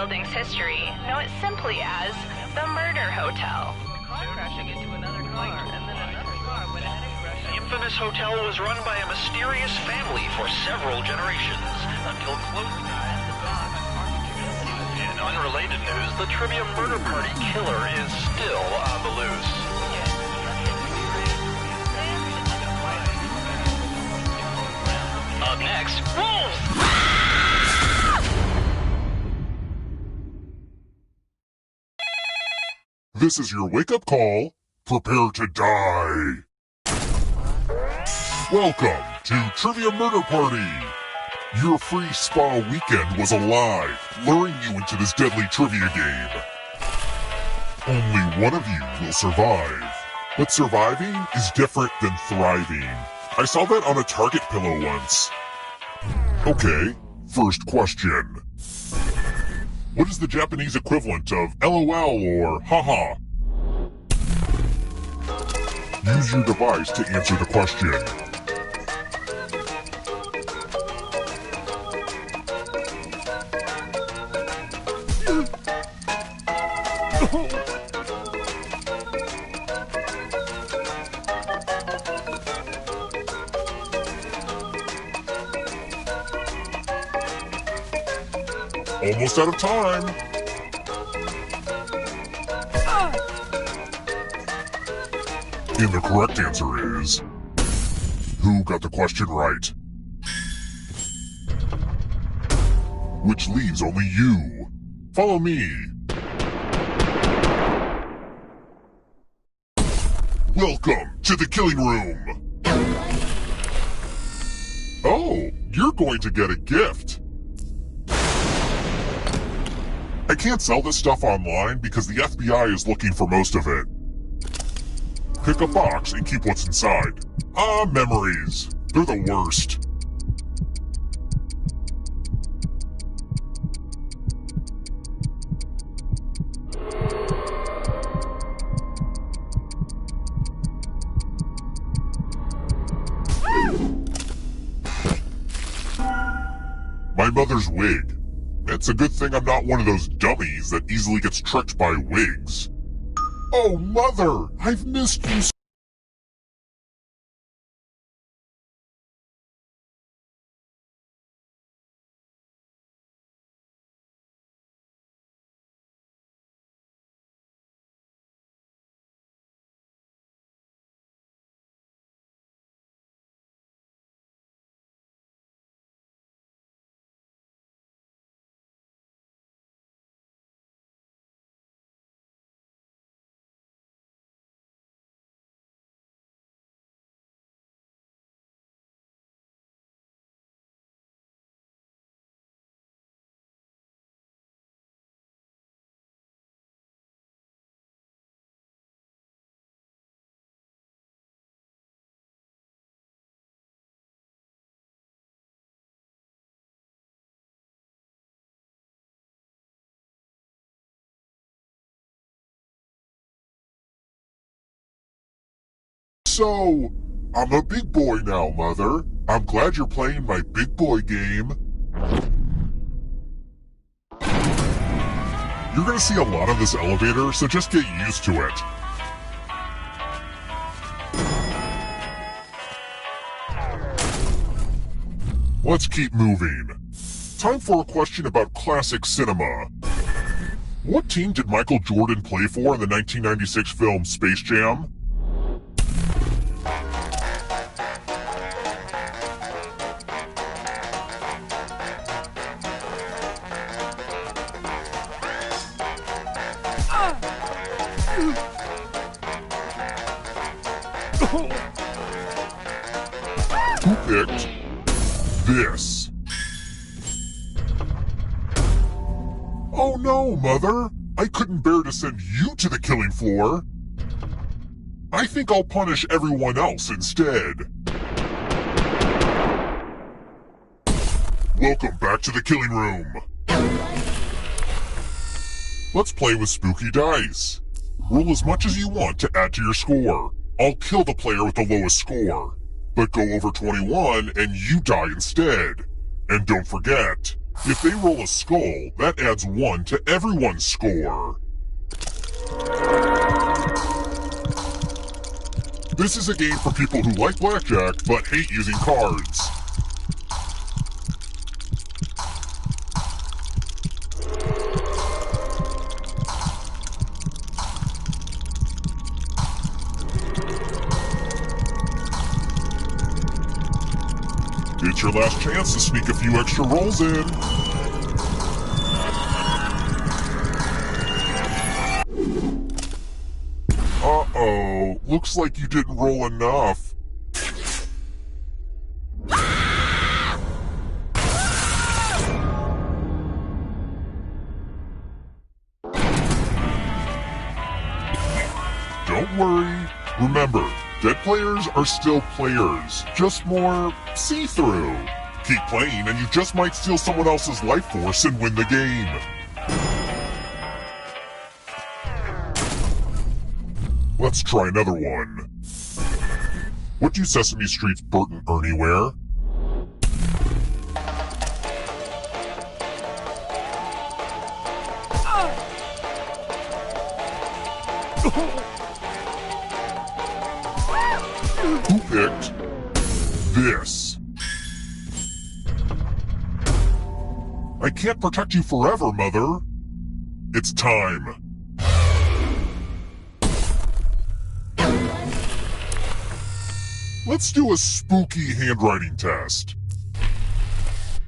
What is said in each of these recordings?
building's history, know it simply as the Murder Hotel. Crashing into another car, and then another car went ahead and crashed. The infamous hotel was run by a mysterious family for several generations, until close. In unrelated news, the Trivia Murder Party killer is still on the loose. Up next, Wolf! This is your wake-up call. Prepare to die. Welcome to Trivia Murder Party. Your free spa weekend was alive, luring you into this deadly trivia game. Only one of you will survive. But surviving is different than thriving. I saw that on a Target pillow once. Okay, first question. What is the Japanese equivalent of LOL or haha? Use your device to answer the question. Almost out of time. And the correct answer is... Who got the question right? Which leaves only you. Follow me. Welcome to the killing room. Oh, you're going to get a gift. I can't sell this stuff online because the FBI is looking for most of it. Pick a box and keep what's inside. Ah, memories. They're the worst. My mother's wig. It's a good thing I'm not one of those dummies that easily gets tricked by wigs. Oh, Mother! I've missed you so. So, I'm a big boy now, Mother. I'm glad you're playing my big boy game. You're gonna see a lot of this elevator, so just get used to it. Let's keep moving. Time for a question about classic cinema. What team did Michael Jordan play for in the 1996 film Space Jam? Who picked this? Oh no, Mother! I couldn't bear to send you to the killing floor. I think I'll punish everyone else instead. Welcome back to the killing room. Let's play with spooky dice. Roll as much as you want to add to your score. I'll kill the player with the lowest score. But go over 21 and you die instead. And don't forget, If they roll a skull, that adds 1 to everyone's score. This is a game for people who like blackjack but hate using cards. It's your last chance to sneak a few extra rolls in. Uh-oh, looks like you didn't roll enough. Don't worry. Remember, dead players are still players, just more see-through. Keep playing and you just might steal someone else's life force and win the game. Let's try another one. What do Sesame Street's Bert and Ernie wear? Who picked this? I can't protect you forever, Mother. It's time. Let's do a spooky handwriting test.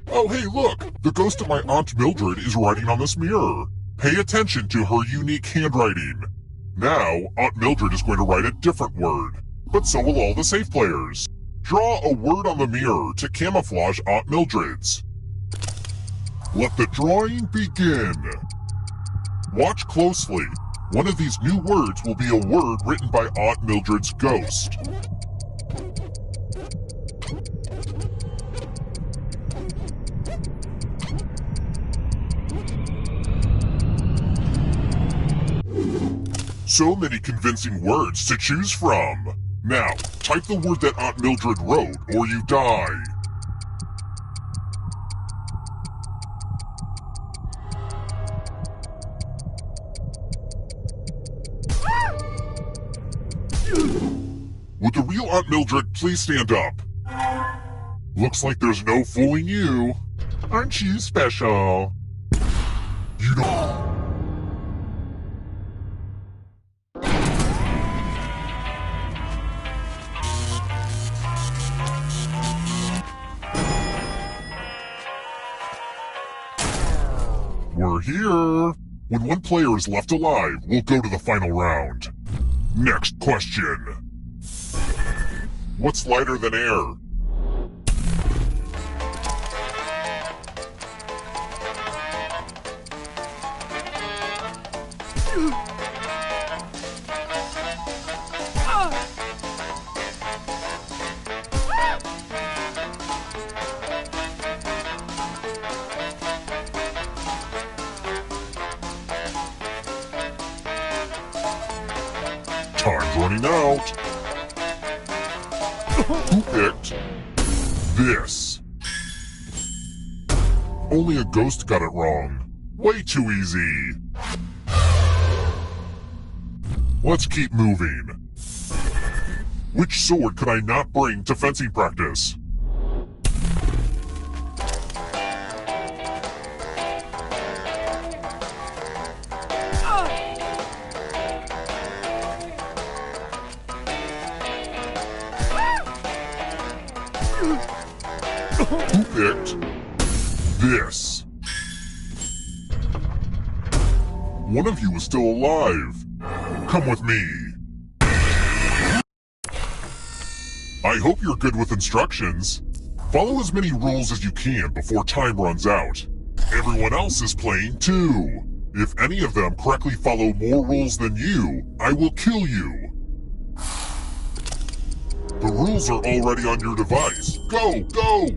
Oh, hey, look! The ghost of my Aunt Mildred is writing on this mirror. Pay attention to her unique handwriting. Now, Aunt Mildred is going to write a different word, but so will all the safe players. Draw a word on the mirror to camouflage Aunt Mildred's. Let the drawing begin. Watch closely. One of these new words will be a word written by Aunt Mildred's ghost. So many convincing words to choose from. Now, type the word that Aunt Mildred wrote, or you die. Would the real Aunt Mildred please stand up? Looks like there's no fooling you. Aren't you special? You don't... We're here. When one player is left alive, we'll go to the final round. Next question. What's lighter than air? Time's running out. Who picked this? Only a ghost got it wrong. Way too easy. Let's keep moving. Which sword could I not bring to fencing practice? Who picked this? One of you is still alive. Come with me. I hope you're good with instructions. Follow as many rules as you can before time runs out. Everyone else is playing too. If any of them correctly follow more rules than you, I will kill you. The rules are already on your device. Go, go!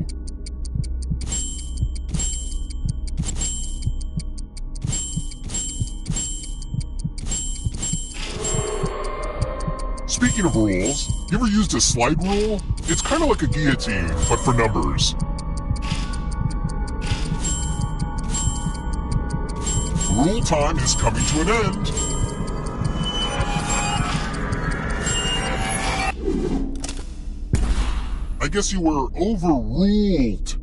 Speaking of rules, you ever used a slide rule? It's kind of like a guillotine, but for numbers. Rule time is coming to an end. I guess you were overruled.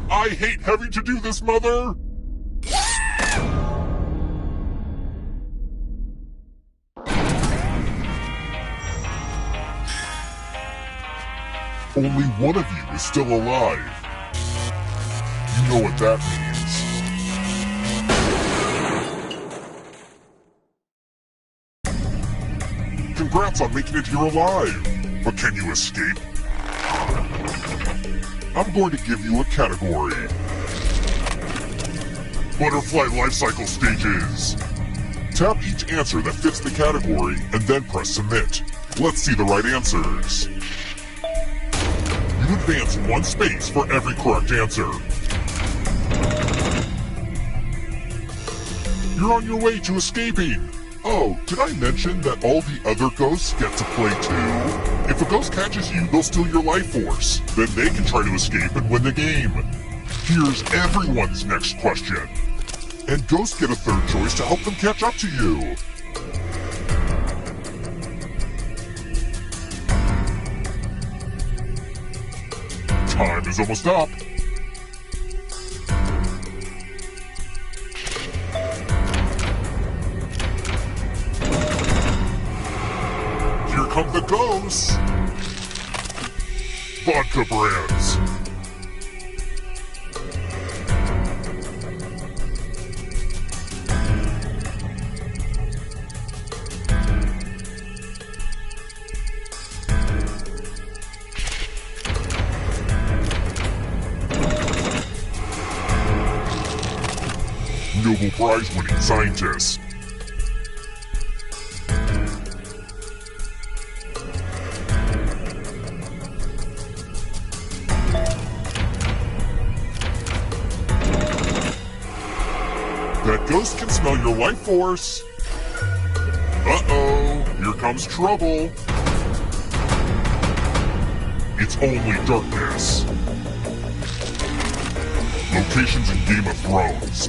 I hate having to do this, Mother! Only one of you is still alive. You know what that means. Congrats on making it here alive. But can you escape? I'm going to give you a category. Butterfly life cycle stages. Tap each answer that fits the category and then press submit. Let's see the right answers. You advance 1 space for every correct answer. You're on your way to escaping. Oh, did I mention that all the other ghosts get to play too? If a ghost catches you, they'll steal your life force. Then they can try to escape and win the game. Here's everyone's next question. And ghosts get a third choice to help them catch up to you. Time is almost up. Here come the ghosts. Vodka brands. Nobel Prize-winning scientists. That ghost can smell your life force. Uh-oh, here comes trouble. It's only darkness. Locations in Game of Thrones.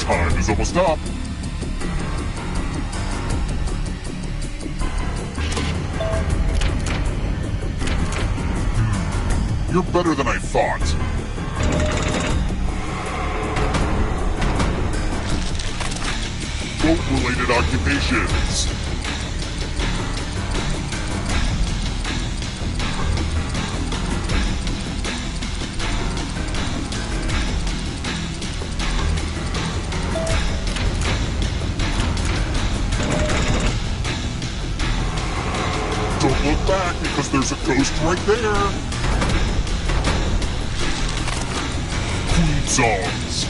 Time is almost up. You're better than I thought. Boat-related occupations. Don't look back because there's a ghost right there. Queen songs.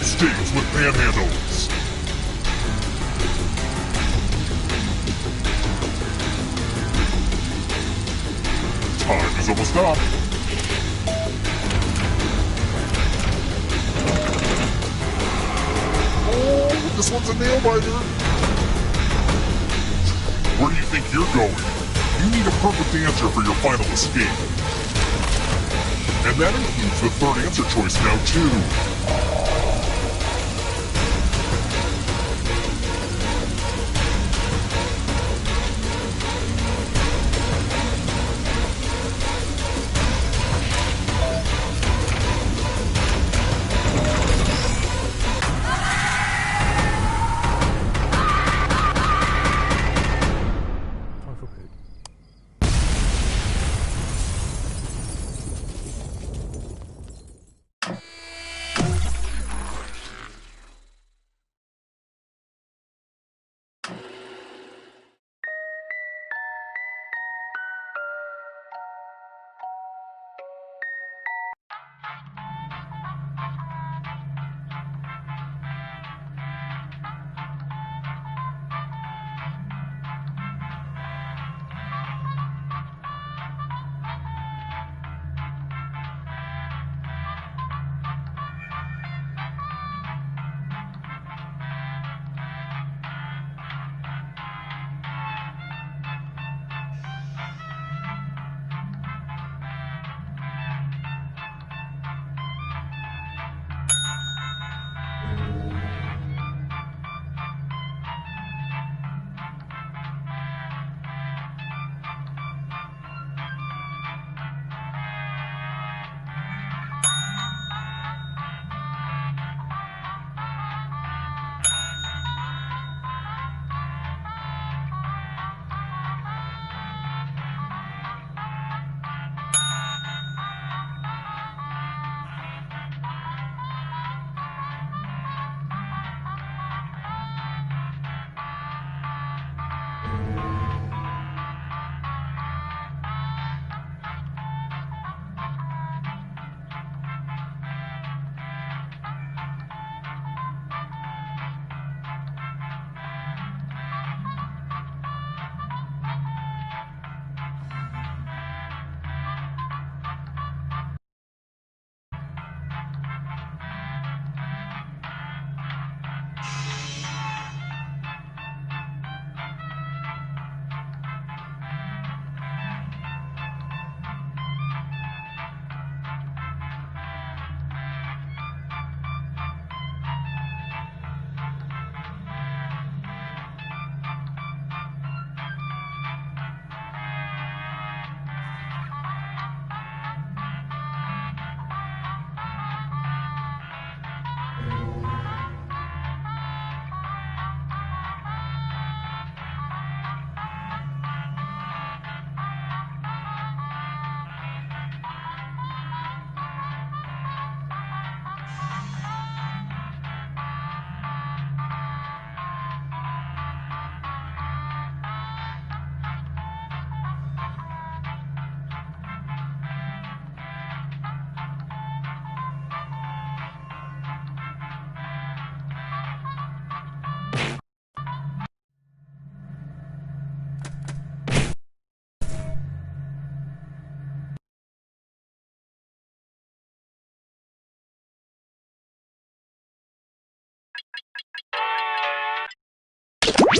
Stings with panhandles. Time is almost up. Oh, this one's a nail biter. Where do you think you're going? You need a perfect answer for your final escape. And that includes the third answer choice now too.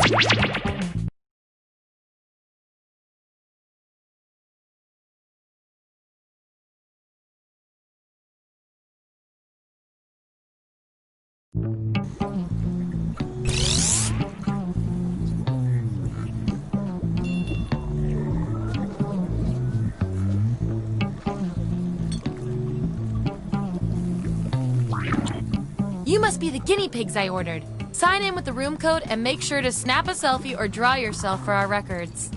You must be the guinea pigs I ordered. Sign in with the room code and make sure to snap a selfie or draw yourself for our records.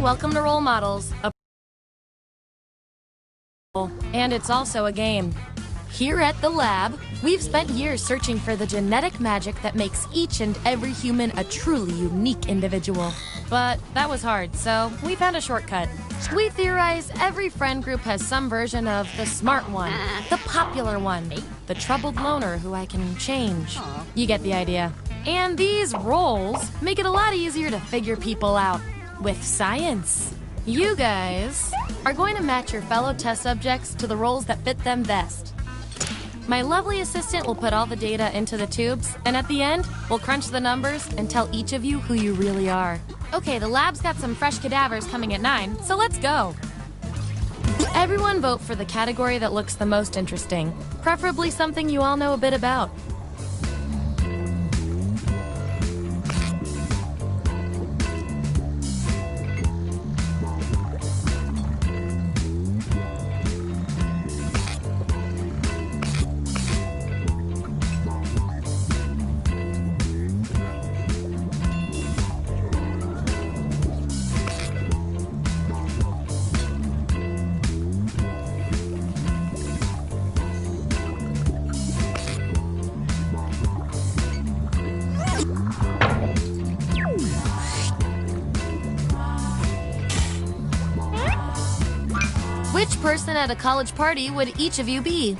Welcome to Role Models, and it's also a game. Here at the lab, we've spent years searching for the genetic magic that makes each and every human a truly unique individual. But that was hard, so we found a shortcut. We theorize every friend group has some version of the smart one, the popular one, the troubled loner who I can change. You get the idea. And these roles make it a lot easier to figure people out. With science. You guys are going to match your fellow test subjects to the roles that fit them best. My lovely assistant will put all the data into the tubes, and at the end, we'll crunch the numbers and tell each of you who you really are. Okay, the lab's got some fresh cadavers coming at 9, so let's go. Everyone vote for the category that looks the most interesting, preferably something you all know a bit about. Which person at a college party would each of you be?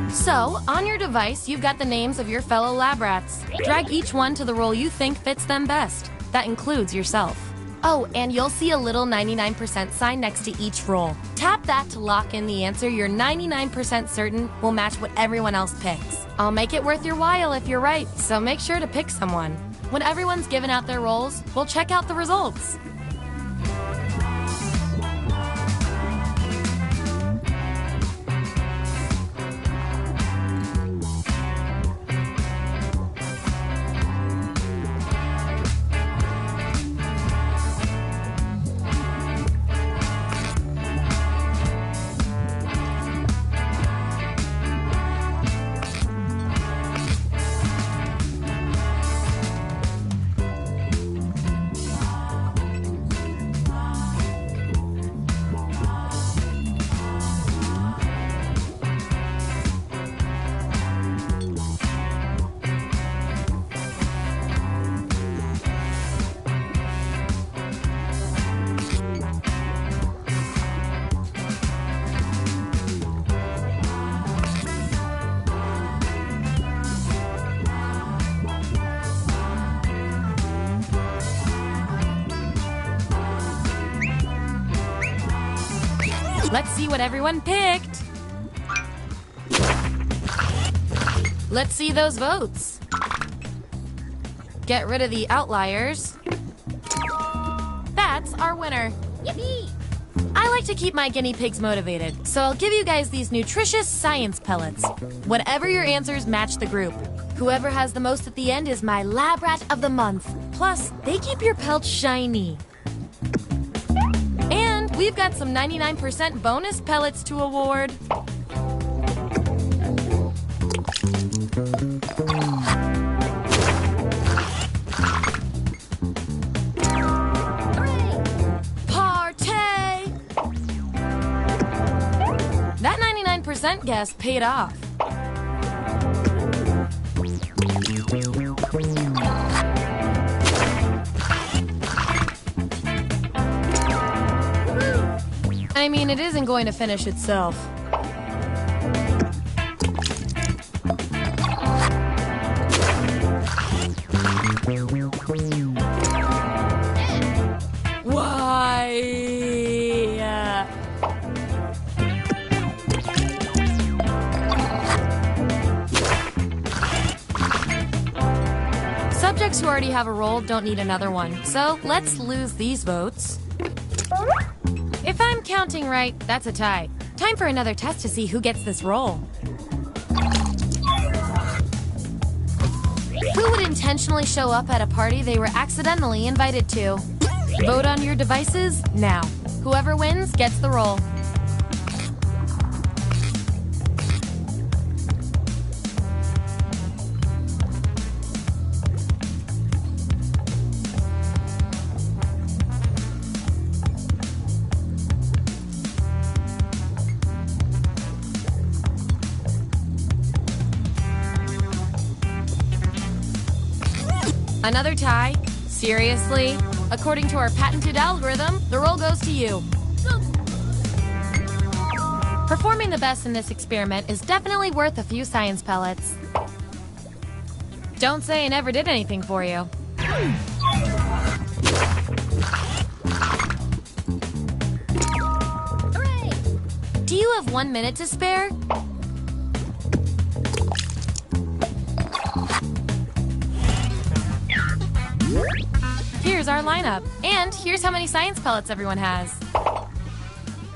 So, on your device, you've got the names of your fellow lab rats. Drag each one to the role you think fits them best. That includes yourself. Oh, and you'll see a little 99% sign next to each roll. Tap that to lock in the answer you're 99% certain will match what everyone else picks. I'll make it worth your while if you're right, so make sure to pick someone. When everyone's given out their rolls, we'll check out the results. Let's see what everyone picked. Let's see those votes. Get rid of the outliers. That's our winner. Yippee! I like to keep my guinea pigs motivated, so I'll give you guys these nutritious science pellets. Whatever your answers match the group. Whoever has the most at the end is my lab rat of the month. Plus, they keep your pelts shiny. And we've got some 99% bonus pellets to award. Partay! That 99% guess paid off. I mean, it isn't going to finish itself. Why? Subjects who already have a role don't need another one, so let's lose these votes. If I'm counting right, that's a tie. Time for another test to see who gets this role. Who would intentionally show up at a party they were accidentally invited to? Vote on your devices now. Whoever wins gets the role. Another tie? Seriously? According to our patented algorithm, the role goes to you. Performing the best in this experiment is definitely worth a few science pellets. Don't say I never did anything for you. Hooray! Do you have 1 minute to spare? Here's our lineup. And here's how many science pellets everyone has.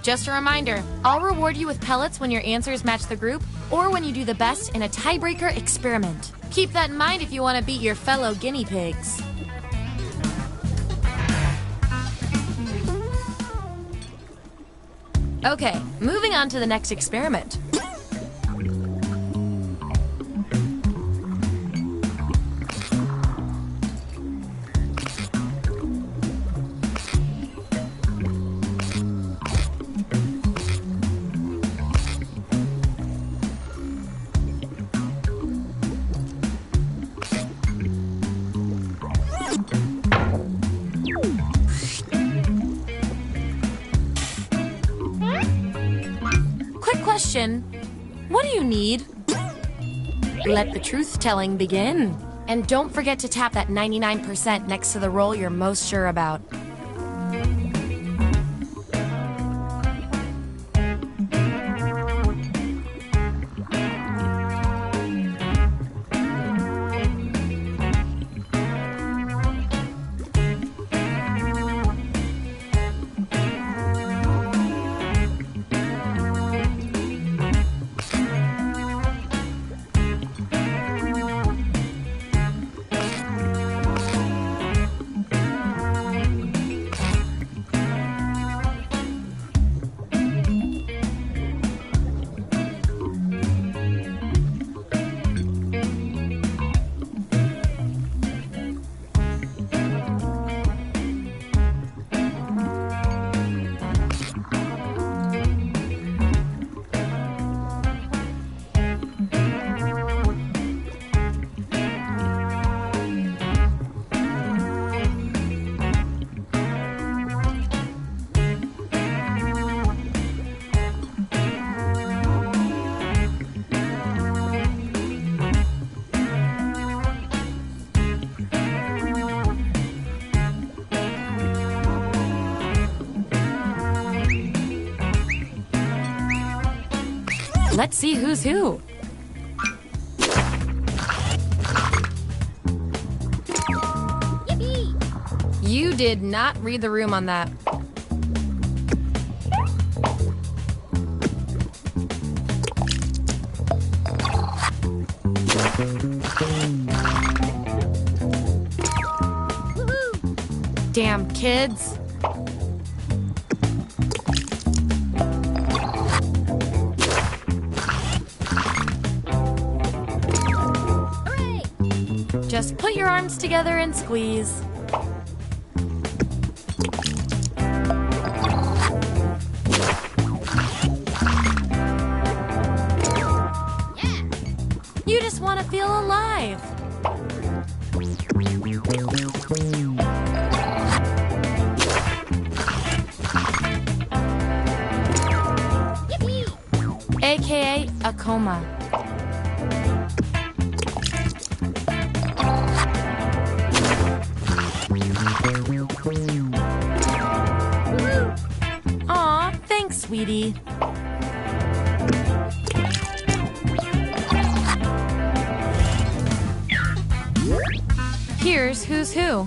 Just a reminder, I'll reward you with pellets when your answers match the group or when you do the best in a tiebreaker experiment. Keep that in mind if you want to beat your fellow guinea pigs. Okay, moving on to the next experiment. Question, what do you need? Let the truth-telling begin. And don't forget to tap that 99% next to the role you're most sure about. Let's see who's who. You did not read the room on that. Damn kids. Just put your arms together and squeeze. You just want to feel alive. AKA a coma. Aw, thanks, sweetie. Here's who's who.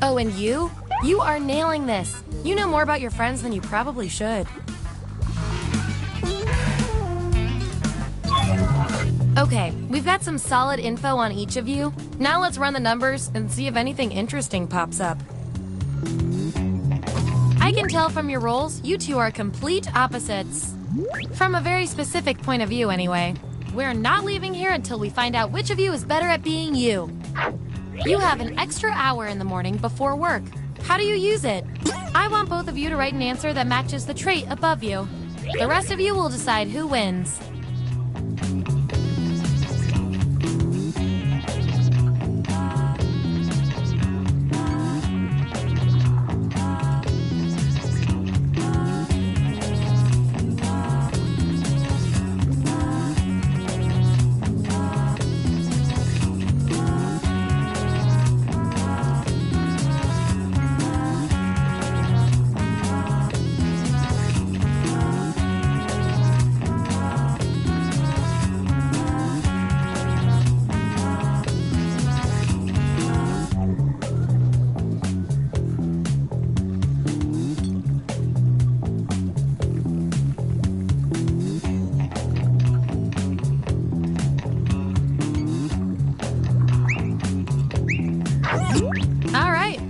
Oh, and you? You are nailing this. You know more about your friends than you probably should. Okay, we've got some solid info on each of you. Now let's run the numbers and see if anything interesting pops up. I can tell from your rolls, you two are complete opposites. From a very specific point of view, anyway. We're not leaving here until we find out which of you is better at being you. You have an extra hour in the morning before work. How do you use it? I want both of you to write an answer that matches the trait above you. The rest of you will decide who wins.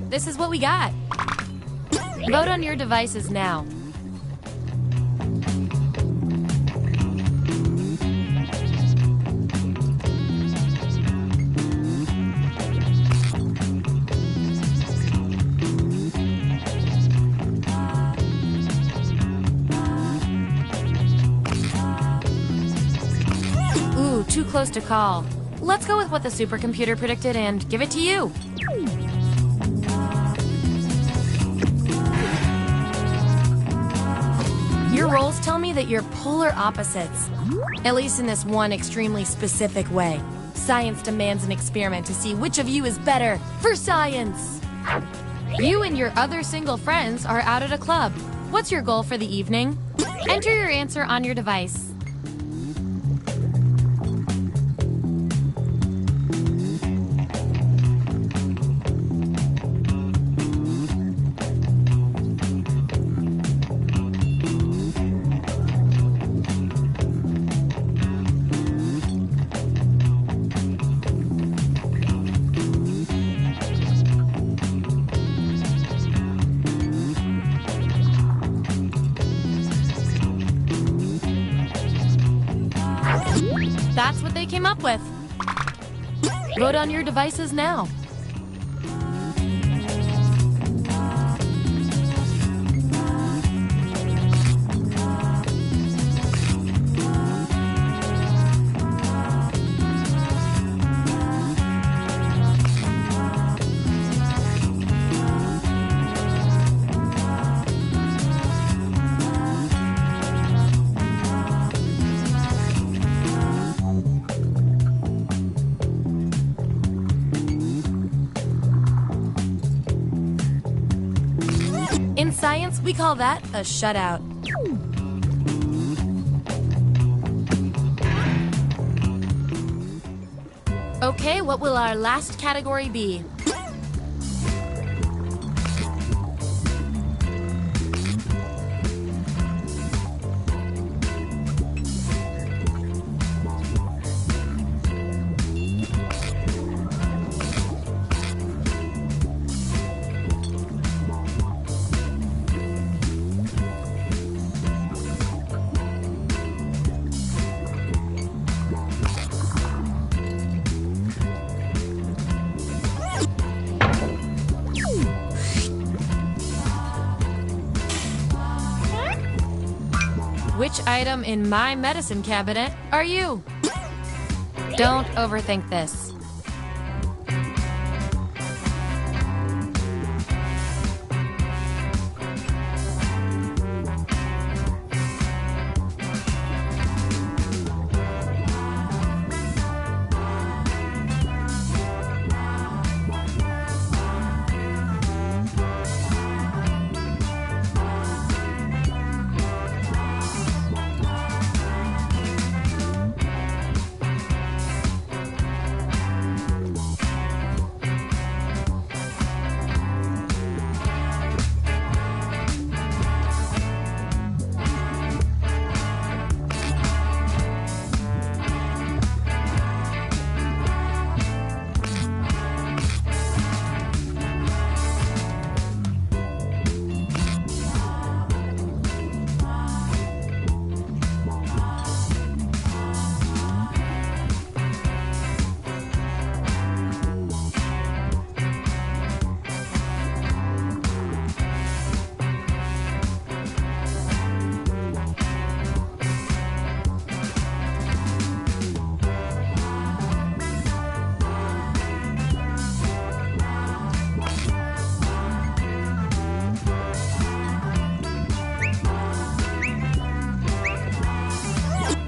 This is what we got. Vote on your devices now. Ooh, too close to call. Let's go with what the supercomputer predicted and give it to you. Your rolls tell me that you're polar opposites, at least in this one extremely specific way. Science demands an experiment to see which of you is better for science. You and your other single friends are out at a club. What's your goal for the evening? Enter your answer on your device. That's what they came up with. Vote on your devices now. In science, we call that a shutout. Okay, what will our last category be? Which item in my medicine cabinet are you? Don't overthink this.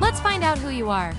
Let's find out who you are.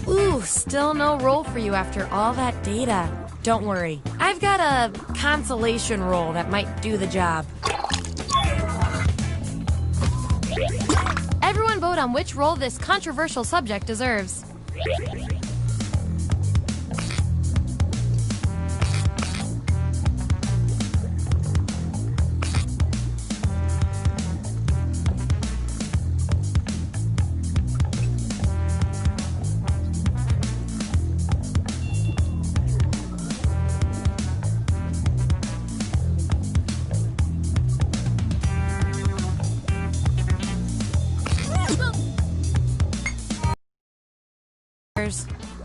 Ooh, still no roll for you after all that data. Don't worry, I've got a consolation roll that might do the job. Everyone vote on which role this controversial subject deserves.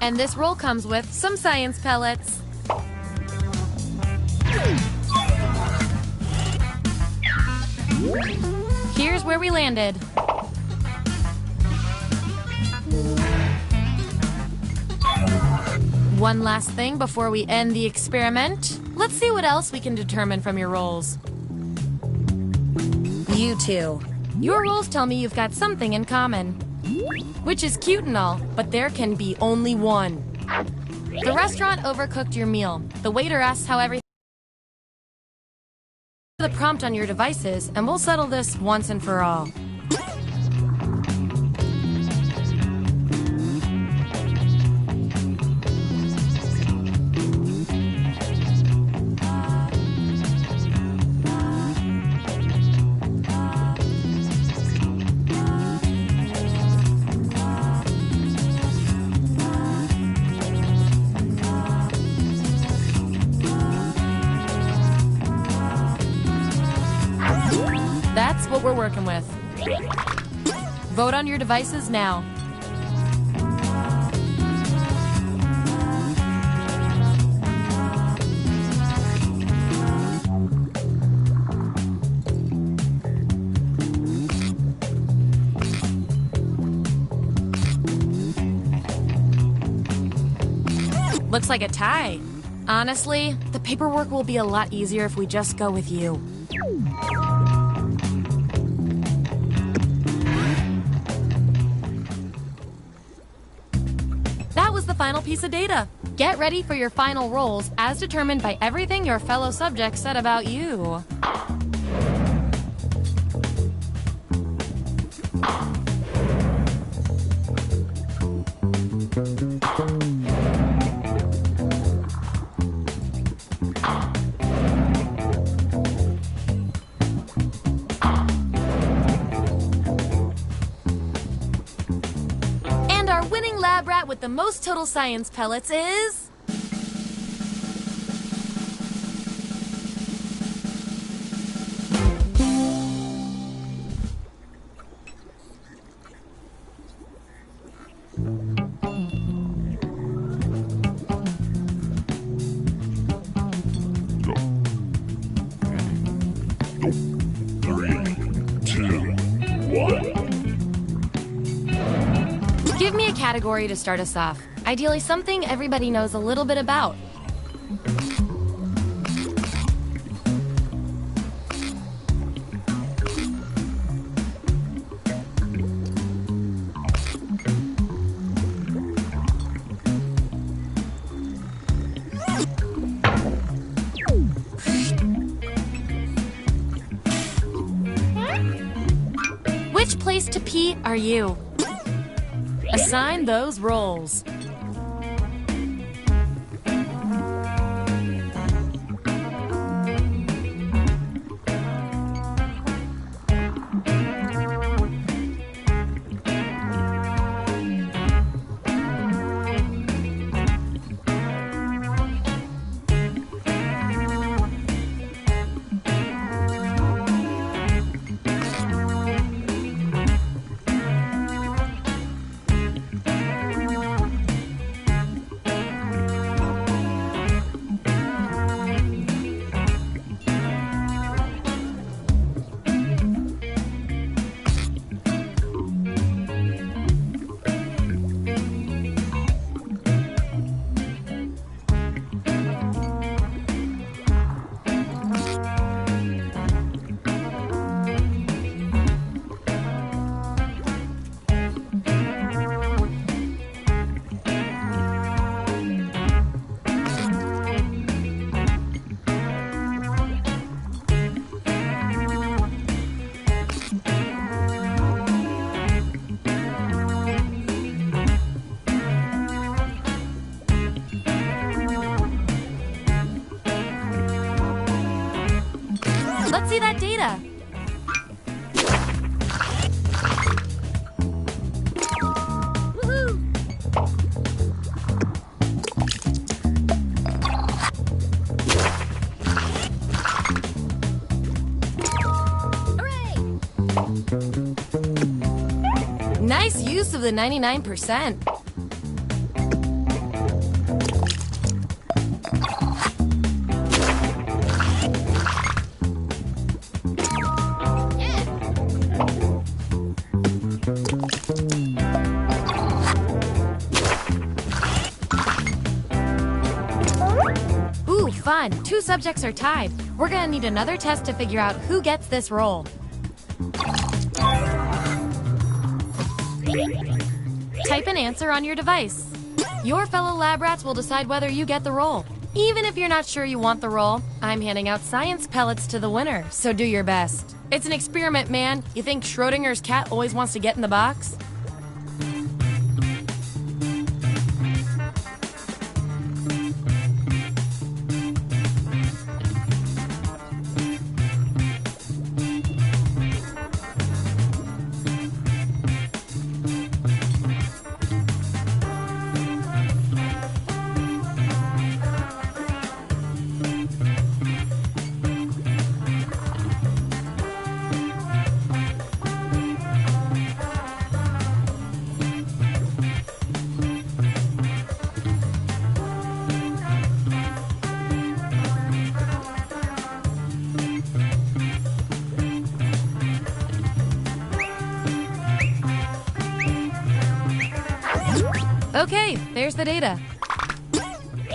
And this roll comes with some science pellets. Here's where we landed. One last thing before we end the experiment. Let's see what else we can determine from your rolls. You two. Your rolls tell me you've got something in common. Which is cute and all, but there can be only one. The restaurant overcooked your meal. The waiter asks how everything... The prompt on your devices, and we'll settle this once and for all. what we're working with. Vote on your devices now. Looks like a tie. Honestly, the paperwork will be a lot easier if we just go with you. That was the final piece of data. Get ready for your final rolls as determined by everything your fellow subjects said about you. And our winning lab rat with the most total science pellets is... Give me a category to start us off. Ideally, something everybody knows a little bit about. Which place to pee are you? Assign those roles. Let's see that data. Woohoo! Hooray! Nice use of the 99%. Ooh, fun. 2 subjects are tied. We're gonna need another test to figure out who gets this role. Type an answer on your device. Your fellow lab rats will decide whether you get the role. Even if you're not sure you want the role, I'm handing out science pellets to the winner, so do your best. It's an experiment, man. You think Schrodinger's cat always wants to get in the box? Okay, there's the data.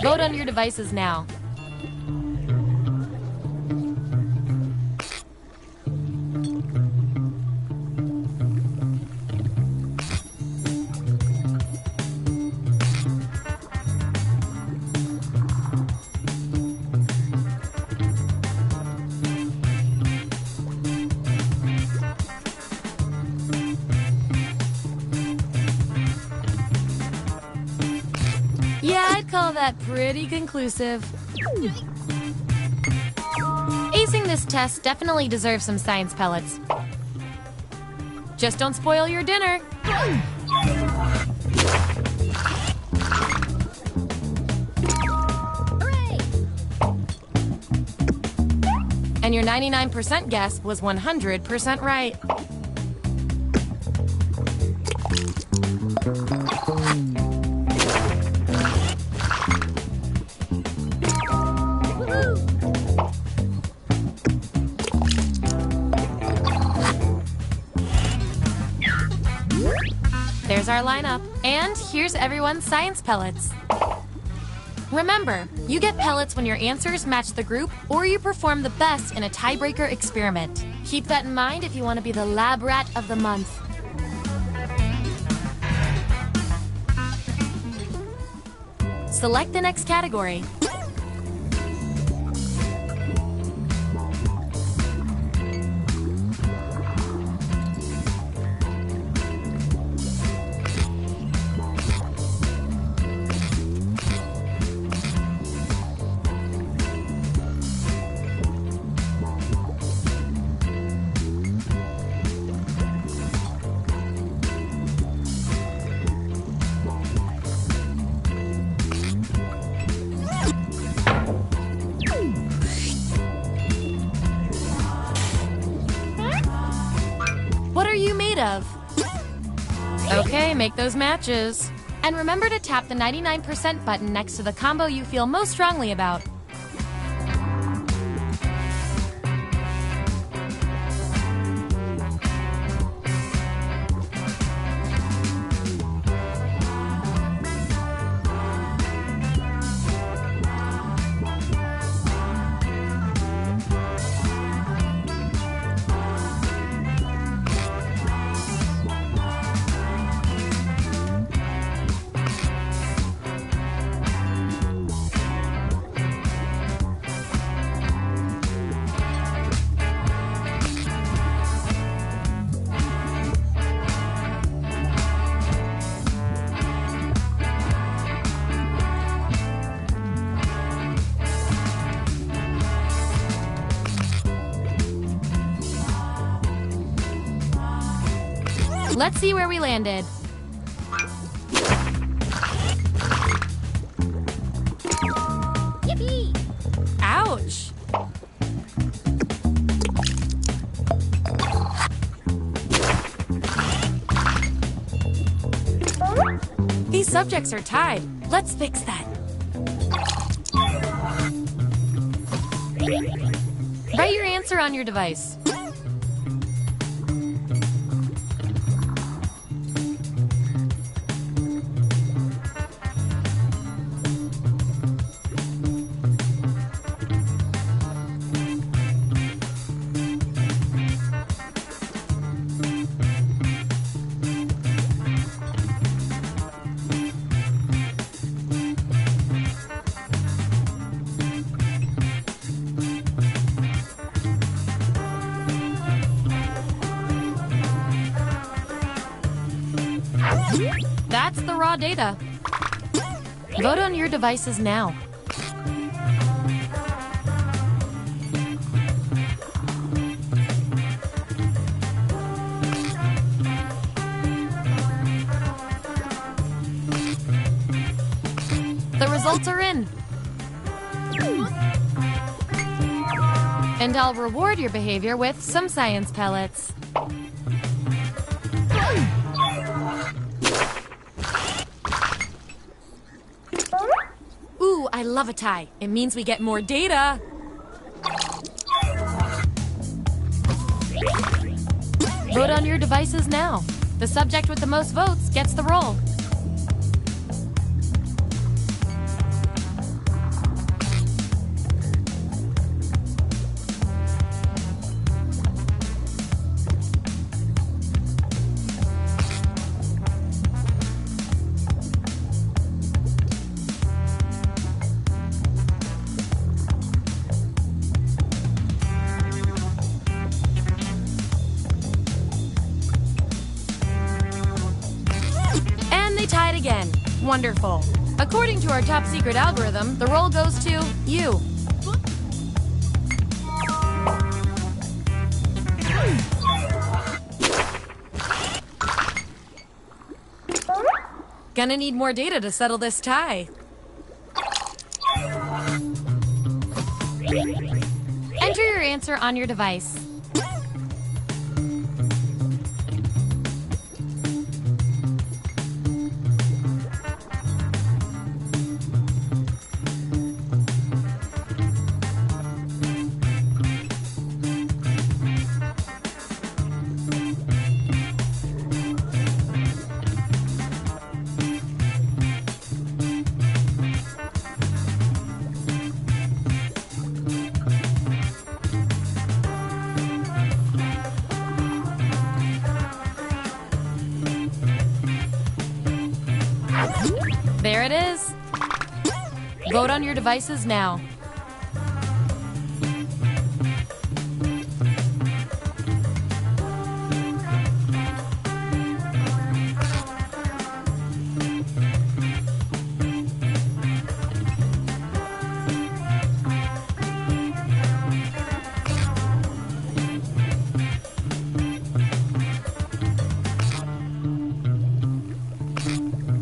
Vote on your devices now. Yeah, I'd call that pretty conclusive. Acing this test definitely deserves some science pellets. Just don't spoil your dinner. Hooray! And your 99% guess was 100% right. There's our lineup. And here's everyone's science pellets. Remember, you get pellets when your answers match the group or you perform the best in a tiebreaker experiment. Keep that in mind if you want to be the lab rat of the month. Select the next category. What are you made of? Okay, make those matches. And remember to tap the 99% button next to the combo you feel most strongly about. Let's see where we landed. Yippee! Ouch! These subjects are tied. Let's fix that. Write your answer on your device. That's the raw data. Vote on your devices now. The results are in. And I'll reward your behavior with some science pellets. Ooh, I love a tie. It means we get more data. Vote on your devices now. The subject with the most votes gets the roll. Wonderful. According to our top secret algorithm, the roll goes to you. Gonna need more data to settle this tie. Enter your answer on your device. There it is. Vote on your devices now.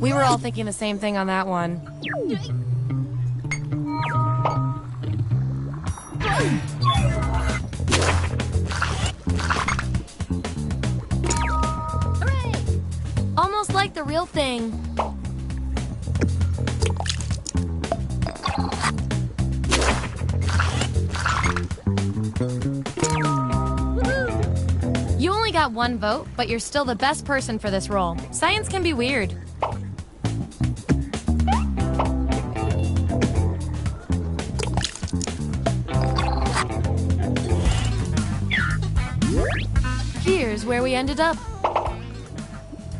We were all thinking the same thing on that one. Hooray! Almost like the real thing. You only got one vote, but you're still the best person for this role. Science can be weird. Here's where we ended up.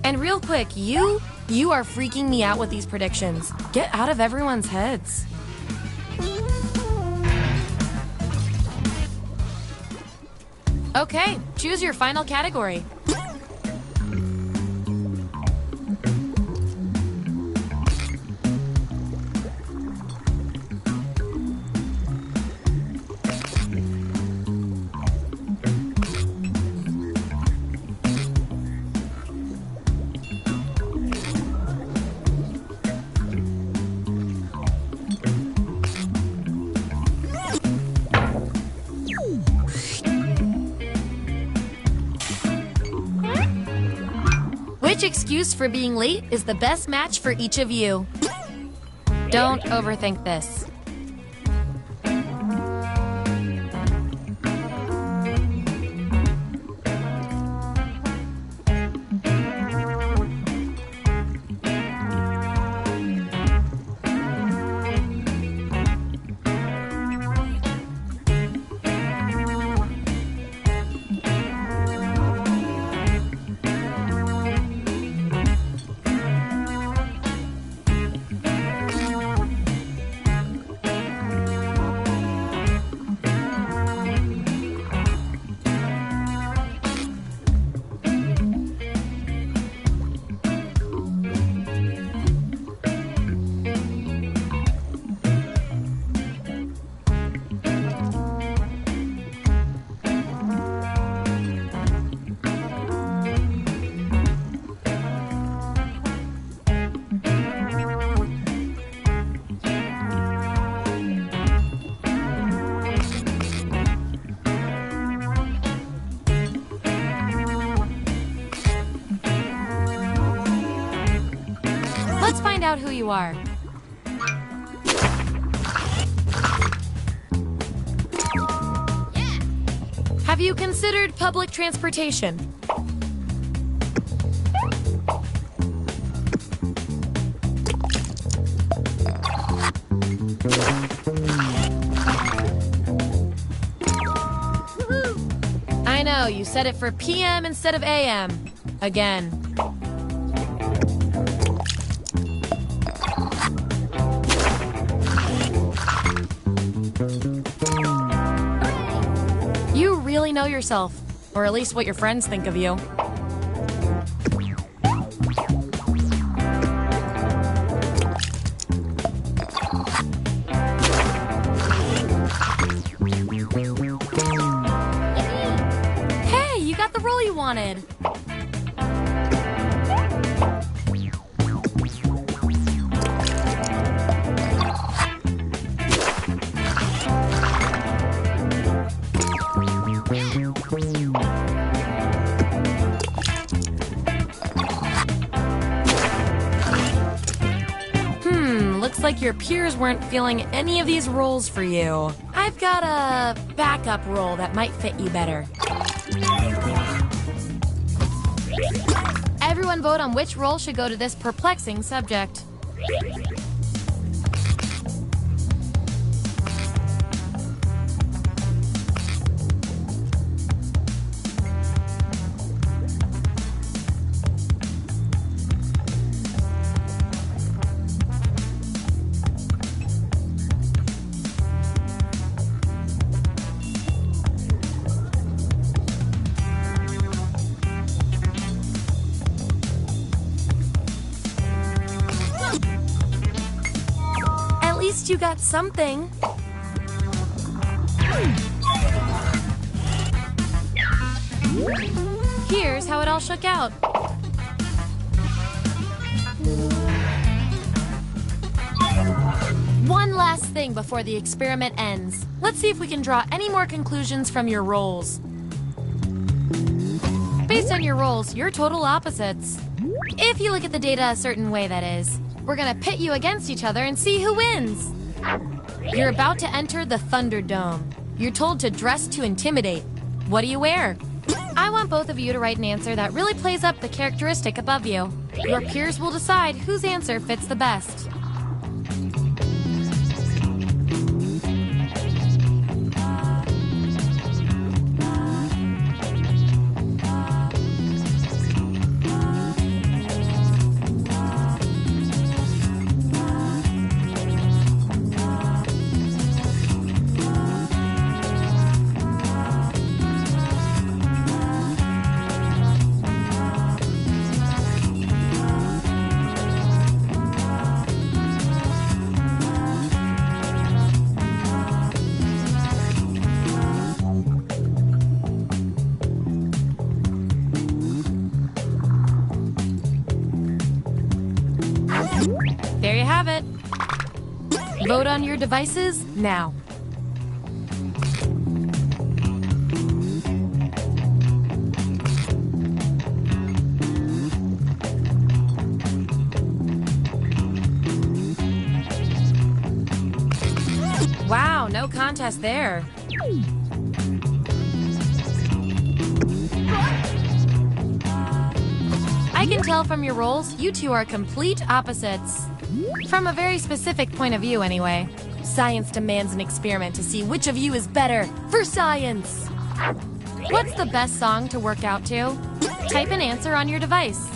And real quick, you are freaking me out with these predictions. Get out of everyone's heads. Okay, choose your final category. Which excuse for being late is the best match for each of you? Don't overthink this. Let's find out who you are. Have you considered public transportation? I know, you said it for PM instead of AM. Again. You really know yourself, or at least what your friends think of you. started. Looks like your peers weren't feeling any of these roles for you. I've got a backup role that might fit you better. Everyone vote on which role should go to this perplexing subject. At least you got something. Here's how it all shook out. One last thing before the experiment ends. Let's see if we can draw any more conclusions from your roles. Based on your roles, you're total opposites. If you look at the data a certain way, that is. We're gonna pit you against each other and see who wins. You're about to enter the Thunderdome. You're told to dress to intimidate. What do you wear? I want both of you to write an answer that really plays up the characteristic above you. Your peers will decide whose answer fits the best. There you have it. Vote on your devices now. Wow, no contest there. I can tell from your roles, you two are complete opposites. From a very specific point of view, anyway. Science demands an experiment to see which of you is better for science. What's the best song to work out to? Type an answer on your device.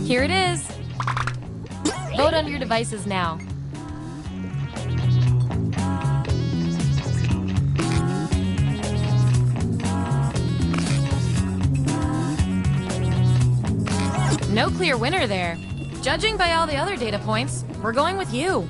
Here it is. Vote on your devices now. No clear winner there. Judging by all the other data points, we're going with you.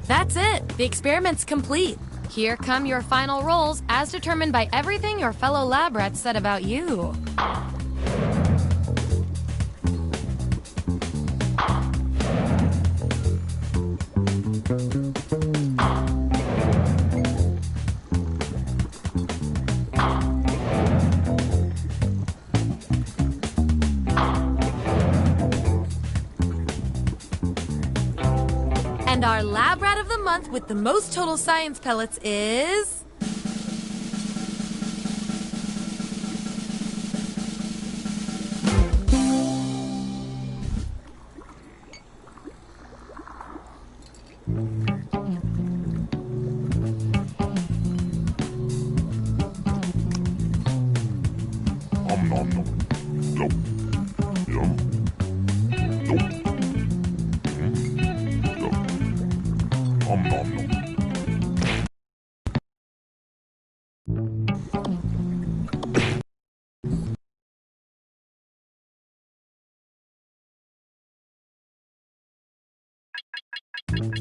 That's it. The experiment's complete. Here come your final roles as determined by everything your fellow lab rats said about you. And our our lab rat of the month with the most total science pellets is... Nom nom nom. Nope. Yum. Nope. Yum. Nom nom nom.